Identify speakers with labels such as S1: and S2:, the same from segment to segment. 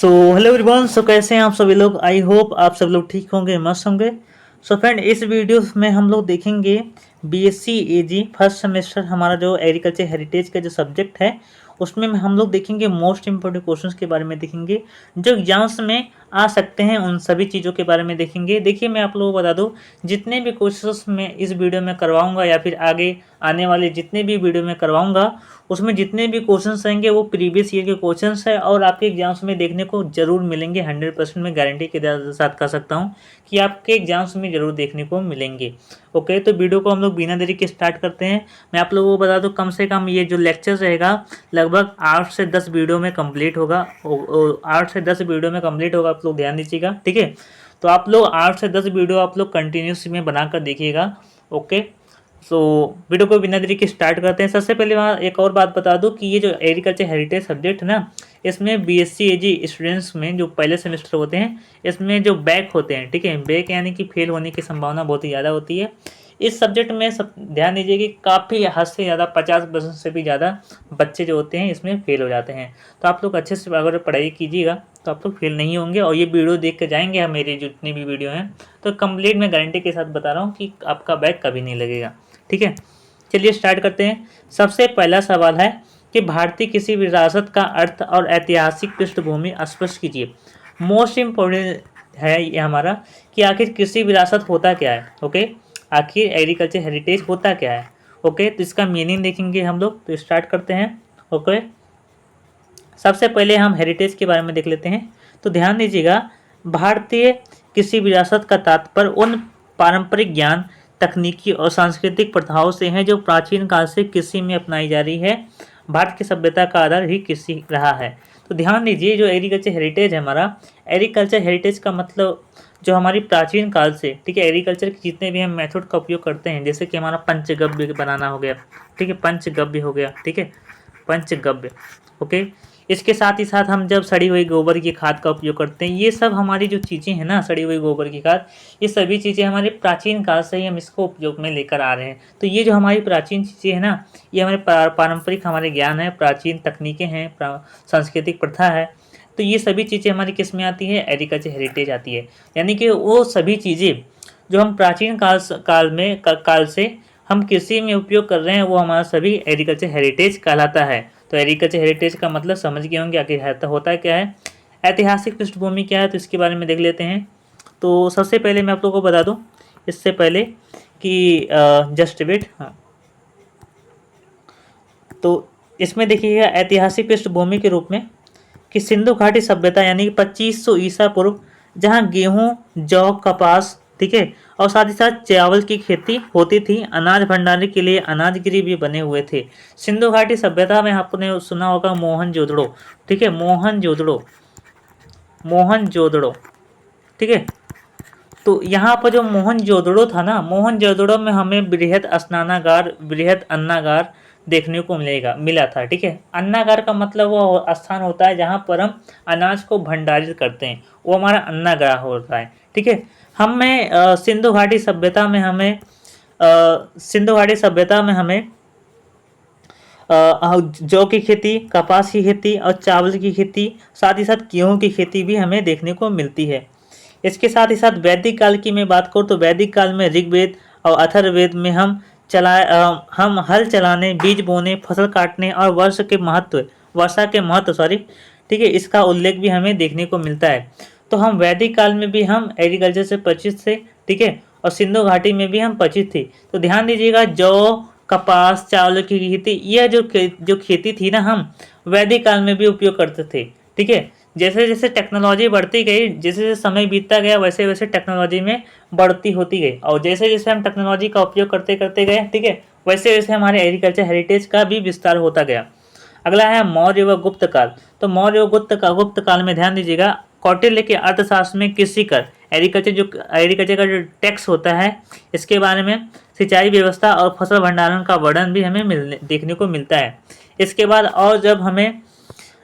S1: So hello everyone. सो कैसे हैं आप सभी लोग। आई होप आप सब लोग ठीक होंगे, मस्त होंगे। सो फ्रेंड, इस वीडियो में हम लोग देखेंगे बीएससी एजी फर्स्ट सेमेस्टर हमारा जो एग्रीकल्चर हेरिटेज का जो सब्जेक्ट है उसमें हम लोग देखेंगे मोस्ट इंपॉर्टेंट क्वेश्चंस के बारे में देखेंगे जो एग्जाम्स में आ सकते हैं। उन सभी चीज़ों के बारे में देखेंगे। देखिए, मैं आप लोगों को बता दूं, जितने भी क्वेश्चंस मैं इस वीडियो में करवाऊंगा या फिर आगे आने वाले जितने भी वीडियो में करवाऊंगा उसमें जितने भी क्वेश्चंस रहेंगे वो प्रीवियस ईयर के क्वेश्चंस है और आपके एग्जाम्स में देखने को जरूर मिलेंगे। 100% में गारंटी के साथ कह सकता हूँ कि आपके एग्जाम्स में जरूर देखने को मिलेंगे। ओके, तो वीडियो को हम लोग बिना देरी के स्टार्ट करते हैं। मैं आप लोगों को बता दूं, कम से कम ये जो लेक्चर रहेगा लगभग 8 से 10 वीडियो में कंप्लीट होगा। 8 से 10 वीडियो में कंप्लीट होगा, आप लोग ध्यान दीजिएगा, ठीक है। तो आप लोग 8 से 10 वीडियो आप लोग कंटिन्यूस में बनाकर देखिएगा। ओके, सो वीडियो को बिना देरी के स्टार्ट करते हैं। सबसे पहले वहाँ एक और बात बता दूं कि ये जो एग्रीकल्चर हेरिटेज सब्जेक्ट है ना, इसमें बीएससी एजी स्टूडेंट्स में जो पहले सेमेस्टर होते हैं इसमें जो बैक होते हैं, ठीक है, बैक यानी कि फेल होने की संभावना बहुत ही ज़्यादा होती है। इस सब्जेक्ट में सब ध्यान दीजिए कि काफ़ी हद से ज़्यादा 50% से भी ज़्यादा बच्चे जो होते हैं इसमें फेल हो जाते हैं। तो आप लोग अच्छे से अगर पढ़ाई कीजिएगा तो आप लोग फेल नहीं होंगे और ये वीडियो देख कर जाएंगे। हम मेरी जितनी भी वीडियो हैं तो कंप्लीट मैं गारंटी के साथ बता रहा हूँ कि आपका बैक कभी नहीं लगेगा, ठीक है। चलिए स्टार्ट करते हैं। सबसे पहला सवाल है कि भारतीय किसी विरासत का अर्थ और ऐतिहासिक पृष्ठभूमि स्पष्ट कीजिए। मोस्ट इम्पोर्टेंट है ये हमारा कि आखिर कृषि विरासत होता क्या है। ओके, आखिर एग्रीकल्चर हेरिटेज होता क्या है। ओके, तो इसका मीनिंग देखेंगे हम लोग। तो स्टार्ट करते हैं। ओके, सबसे पहले हम हेरिटेज के बारे में देख लेते हैं। तो ध्यान दीजिएगा, भारतीय कृषि विरासत का तात्पर्य उन पारंपरिक ज्ञान, तकनीकी और सांस्कृतिक प्रथाओं से है जो प्राचीन काल से कृषि में अपनाई जा रही है। भारत की सभ्यता का आधार ही कृषि रहा है। तो ध्यान दीजिए, जो एग्रीकल्चर हेरिटेज है हमारा, एग्रीकल्चर हेरिटेज का मतलब जो हमारी प्राचीन काल से, ठीक है, एग्रीकल्चर के जितने भी हम मेथड का उपयोग करते हैं, जैसे कि हमारा पंचगव्य बनाना हो गया, ठीक है, पंचगव्य हो गया, ठीक है, पंचगव्य। ओके, इसके साथ ही साथ हम जब सड़ी हुई गोबर की खाद का उपयोग करते हैं, ये सब हमारी जो चीज़ें हैं ना, सड़ी हुई गोबर की खाद, ये सभी चीज़ें हमारे प्राचीन काल से ही हम इसको उपयोग में लेकर आ रहे हैं। तो ये जो हमारी प्राचीन चीज़ें हैं ना, ये हमारे पारंपरिक हमारे ज्ञान है, प्राचीन तकनीकें हैं, सांस्कृतिक प्रथा है। तो ये सभी चीज़ें हमारी किस में आती है, एग्रीकल्चर हेरिटेज आती है। यानी कि वो सभी चीज़ें जो हम प्राचीन काल से हम कृषि में उपयोग कर रहे हैं वो हमारा सभी एग्रीकल्चर हेरिटेज कहलाता है। तो एग्रीकल्चर हेरिटेज का मतलब समझ गए होंगे आखिर होता क्या है, ऐतिहासिक पृष्ठभूमि क्या है, तो इसके बारे में देख लेते हैं। तो सबसे पहले मैं आप लोगों को बता दूं इससे पहले कि जस्ट वेट, हाँ, तो इसमें देखिएगा ऐतिहासिक पृष्ठभूमि के रूप में कि सिंधु घाटी सभ्यता यानी कि 2500 ईसा पूर्व, जहाँ गेहूं, जौ, कपास, ठीक है, और साथ ही साथ चावल की खेती होती थी। अनाज भंडारण के लिए अनाजगिरी भी बने हुए थे। सिंधु घाटी सभ्यता में आपने सुना होगा मोहनजोदड़ो, ठीक है, मोहनजोदड़ो, मोहनजोदड़ो, ठीक है। तो यहाँ पर जो मोहनजोदड़ो था ना, मोहनजोदड़ो में हमें बृहद स्नानागार, बृहद अन्नागार देखने को मिला था, ठीक है। अन्नागार का मतलब वो स्थान होता है जहाँ पर हम अनाज को भंडारित करते हैं, वो हमारा अन्नागार होता है, ठीक है। सिंधु घाटी सभ्यता में हमें जौ की खेती, कपास की खेती और चावल की खेती, साथ ही साथ गेहूं की खेती भी हमें देखने को मिलती है। इसके साथ ही साथ वैदिक काल की मैं बात करूँ तो वैदिक काल में ऋग्वेद और अथर्ववेद में हम हल चलाने, बीज बोने, फसल काटने और वर्षा के महत्व ठीक है, इसका उल्लेख भी हमें देखने को मिलता है। तो हम वैदिक काल में भी हम एग्रीकल्चर से परिचित थे, ठीक है, और सिंधु घाटी में भी हम परिचित थे। तो ध्यान दीजिएगा, जौ, कपास, चावल की खेती, यह जो खेती थी ना, हम वैदिक काल में भी उपयोग करते थे, ठीक है। जैसे जैसे टेक्नोलॉजी बढ़ती गई, जैसे जैसे समय बीतता गया, वैसे वैसे टेक्नोलॉजी में बढ़ती होती गई, और जैसे जैसे हम टेक्नोलॉजी का उपयोग करते करते गए, ठीक है, वैसे वैसे हमारे एग्रीकल्चर हेरिटेज का भी विस्तार होता गया। अगला है मौर्य व गुप्त काल। तो मौर्य व गुप्त काल में ध्यान दीजिएगा, कौटिल्य के अर्थशास्त्र में कृषि कर, एग्रीकल्चर का जो टैक्स होता है, इसके बारे में सिंचाई व्यवस्था और फसल भंडारण का वर्णन भी हमें देखने को मिलता है। इसके बाद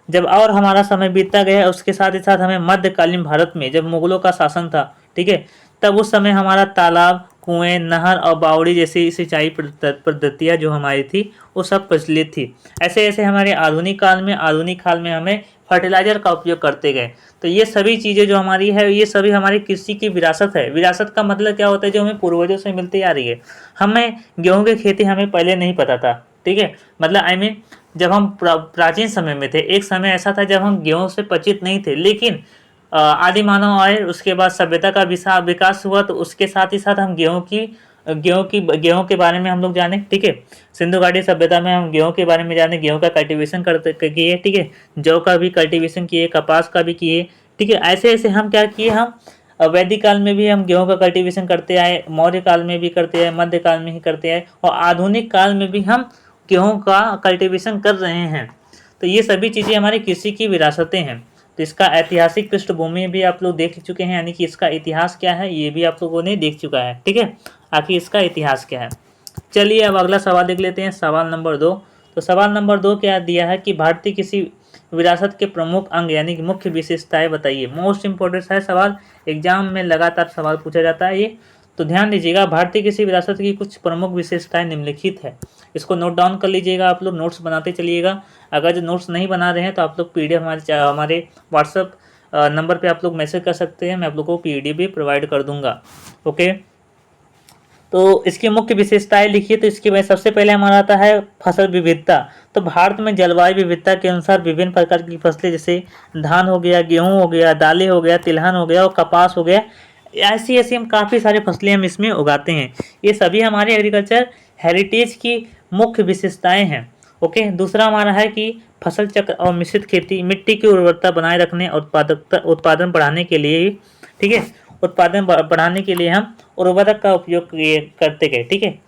S1: और हमारा समय बीतता गया, उसके साथ ही साथ हमें मध्यकालीन भारत में जब मुगलों का शासन था, ठीक है, तब उस समय हमारा तालाब, कुएं, नहर और बावड़ी जैसी सिंचाई पद्धतियाँ जो हमारी थी वो सब प्रचलित थी। ऐसे ऐसे हमारे आधुनिक काल में हमें फर्टिलाइजर का उपयोग करते गए। तो ये सभी चीज़ें जो हमारी है, ये सभी हमारी कृषि की विरासत है। विरासत का मतलब क्या होता है, जो हमें पूर्वजों से मिलती आ रही है। हमें गेहूं की खेती हमें पहले नहीं पता था, ठीक है, मतलब आई मीन जब हम प्राचीन समय में थे, एक समय ऐसा था जब हम गेहूं से परिचित नहीं थे, लेकिन आदि मानव आए, उसके बाद सभ्यता का विकास हुआ, तो उसके साथ ही साथ हम गेहूं के बारे में हम लोग जाने, ठीक है। सिंधु घाटी सभ्यता में हम गेहूं के बारे में जाने, गेहूं का कल्टीवेशन करते किए, ठीक है, जौ का भी कल्टीवेशन किए, कपास का भी किए, ठीक है। ऐसे ऐसे हम क्या किए, हम वैदिक काल में भी हम गेहूं का कल्टीवेशन करते आए, मौर्य काल में भी करते आए, मध्य काल में ही करते आए, और आधुनिक काल में भी हम गेहूं का कल्टीवेशन कर रहे हैं। तो ये सभी चीज़ें हमारी कृषि की विरासतें हैं। तो इसका ऐतिहासिक पृष्ठभूमि भी आप लोग देख चुके हैं, यानी कि इसका इतिहास क्या है ये भी आप लोगों ने देख चुका है, ठीक है, आखिर इसका इतिहास क्या है। चलिए अब अगला सवाल देख लेते हैं, सवाल नंबर 2। तो सवाल नंबर 2 क्या दिया है कि भारतीय कृषि विरासत के प्रमुख अंग यानी कि मुख्य विशेषताएं बताइए। मोस्ट इंपॉर्टेंट है सवाल, एग्जाम में लगातार सवाल पूछा जाता है ये। तो ध्यान दीजिएगा, भारतीय कृषि विरासत की कुछ प्रमुख विशेषताएं निम्नलिखित है। इसको नोट डाउन कर लीजिएगा, आप लोग नोट्स बनाते चलिएगा। अगर जो नोट्स नहीं बना रहे हैं तो आप लोग पीडीएफ हमारे व्हाट्सएप नंबर पे आप लोग मैसेज कर सकते हैं, मैं आप लोगों को पीडीएफ भी प्रोवाइड कर दूंगा, ओके। तो इसकी मुख्य विशेषताएं लिखिए। तो इसके बाद सबसे पहले हमारा आता है फसल विविधता। तो भारत में जलवायु विविधता के अनुसार विभिन्न प्रकार की फसलें, जैसे धान हो गया, गेहूं हो गया, दालें हो गया, तिलहन हो गया और कपास हो गया, ऐसी ऐसी हम काफ़ी सारी फसलें हम इसमें उगाते हैं। ये सभी हमारे एग्रीकल्चर हेरिटेज की मुख्य विशेषताएं हैं, ओके। दूसरा हमारा है कि फसल चक्र और मिश्रित खेती मिट्टी की उर्वरता बनाए रखने और उत्पादन बढ़ाने के लिए, ठीक है, उत्पादन बढ़ाने के लिए हम उर्वरक का उपयोग करते गए, ठीक है।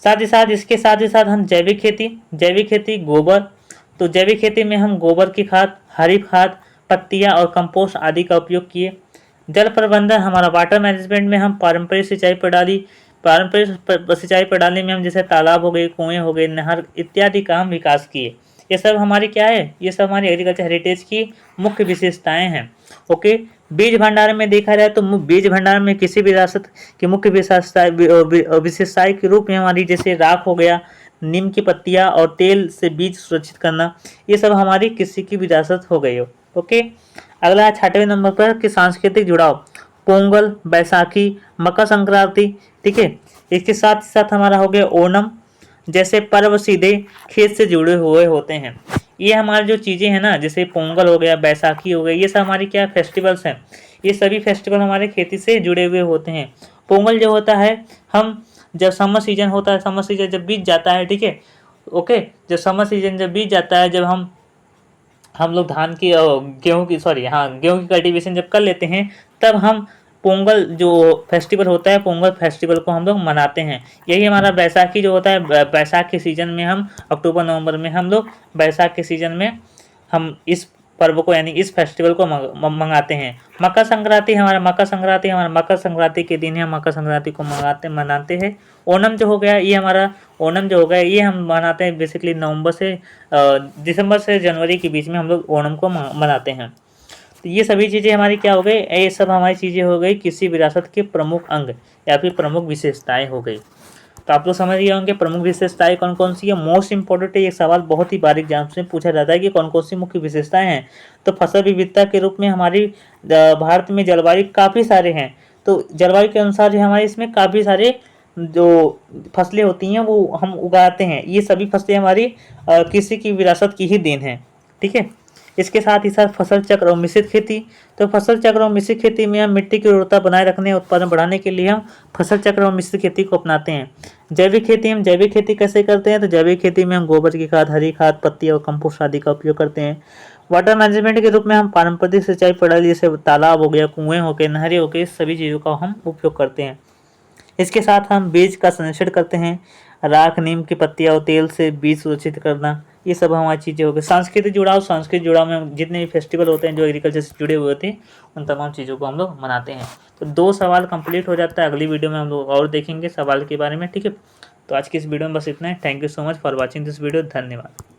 S1: साथ ही साथ इसके साथ ही साथ हम जैविक खेती गोबर, तो जैविक खेती में हम गोबर की खाद, हरी खाद, पत्तियां और कंपोस्ट आदि का उपयोग किए। जल प्रबंधन, हमारा वाटर मैनेजमेंट में हम पारंपरिक सिंचाई प्रणाली में हम जैसे तालाब हो गए, कुएं हो गए, नहर इत्यादि का हम विकास किए। ये सब हमारी क्या है, ये सब हमारी एग्रीकल्चर हेरिटेज की मुख्य विशेषताएं हैं, ओके। बीज भंडारण में देखा जाए तो बीज भंडारण में किसी विरासत की मुख्य विशेषताएं के रूप में हमारी जैसे राख हो गया, नीम की पत्तियां और तेल से बीज सुरक्षित करना, ये सब हमारी कृषि की विरासत हो गई हो, ओके। अगला है 6वें नंबर पर कि सांस्कृतिक जुड़ाव, पोंगल, बैसाखी, मकर संक्रांति, ठीक है। इसके साथ साथ हमारा हो गया ओणम, जैसे पर्व सीधे खेत से जुड़े हुए होते हैं। ये हमारी जो चीज़ें हैं ना, जैसे पोंगल हो गया, बैसाखी हो गया, ये सब हमारी क्या फेस्टिवल्स हैं। ये सभी फेस्टिवल हमारे खेती से जुड़े हुए होते हैं। पोंगल जो होता है, हम जब समर सीजन होता है, समर सीजन जब बीत जाता है, ठीक है, ओके, जब समर सीजन जब बीत जाता है, जब हम लोग धान की गेहूं की कल्टीवेशन जब कर लेते हैं, तब हम पोंगल जो फेस्टिवल होता है, पोंगल फेस्टिवल को हम लोग मनाते हैं। यही हमारा बैसाखी जो होता है, बैसाख के सीज़न में हम अक्टूबर नवंबर में हम लोग बैसाख के सीज़न में हम इस पर्व को यानी इस फेस्टिवल को मंगाते हैं। मकर संक्रांति हमारा मकर संक्रांति के दिन है, मकर संक्रांति को मनाते हैं। ओणम जो हो गया, ये हम मनाते हैं बेसिकली दिसंबर से जनवरी के बीच में हम लोग ओणम को मनाते हैं। तो ये सभी चीज़ें हमारी क्या हो गई, ये सब हमारी चीज़ें हो गई किसी विरासत के प्रमुख अंग या फिर प्रमुख विशेषताएं हो गई। तो आप लोग समझ गए होंगे प्रमुख विशेषताएं कौन कौन सी है। मोस्ट इंपॉर्टेंट है, ये सवाल बहुत ही बारीक एग्जाम से पूछा जाता है कि कौन कौन सी मुख्य विशेषताएं हैं। तो फसल विविधता के रूप में हमारी भारत में जलवायु काफ़ी सारे हैं। तो जलवायु के अनुसार जो हमारे इसमें काफ़ी सारे जो फसलें होती हैं वो हम उगाते हैं। ये सभी फसलें हमारी कृषि की विरासत की ही देन है, ठीक है। इसके साथ ही साथ फसल चक्र और मिश्रित खेती। तो फसल चक्र और मिश्रित खेती में हम मिट्टी की उर्वरता बनाए रखने और उत्पादन बढ़ाने के लिए हम फसल चक्र और मिश्रित खेती को अपनाते हैं। जैविक खेती कैसे करते हैं, तो जैविक खेती में हम गोबर की खाद, हरी खाद, पत्ती और कंपोस्ट आदि का उपयोग करते हैं। वाटर मैनेजमेंट के रूप में हम पारंपरिक सिंचाई प्रणाली जैसे तालाब हो गया, कुएं हो गए, नहरें हो गई, इस सभी चीज़ों का हम उपयोग करते हैं। इसके साथ हम बीज का संरक्षण करते हैं, राख, नीम की पत्तियां और तेल से बीज सुरक्षित करना, ये सब हमारी चीज़ें हो गई। सांस्कृतिक जुड़ाव में हम जितने भी फेस्टिवल होते हैं जो एग्रीकल्चर से जुड़े हुए होते हैं, उन तमाम चीज़ों को हम लोग मनाते हैं। तो 2 सवाल कंप्लीट हो जाता है। अगली वीडियो में हम लोग और देखेंगे सवाल के बारे में, ठीक है। तो आज की इस वीडियो में बस इतना है। Thank you so much for watching this video. धन्यवाद।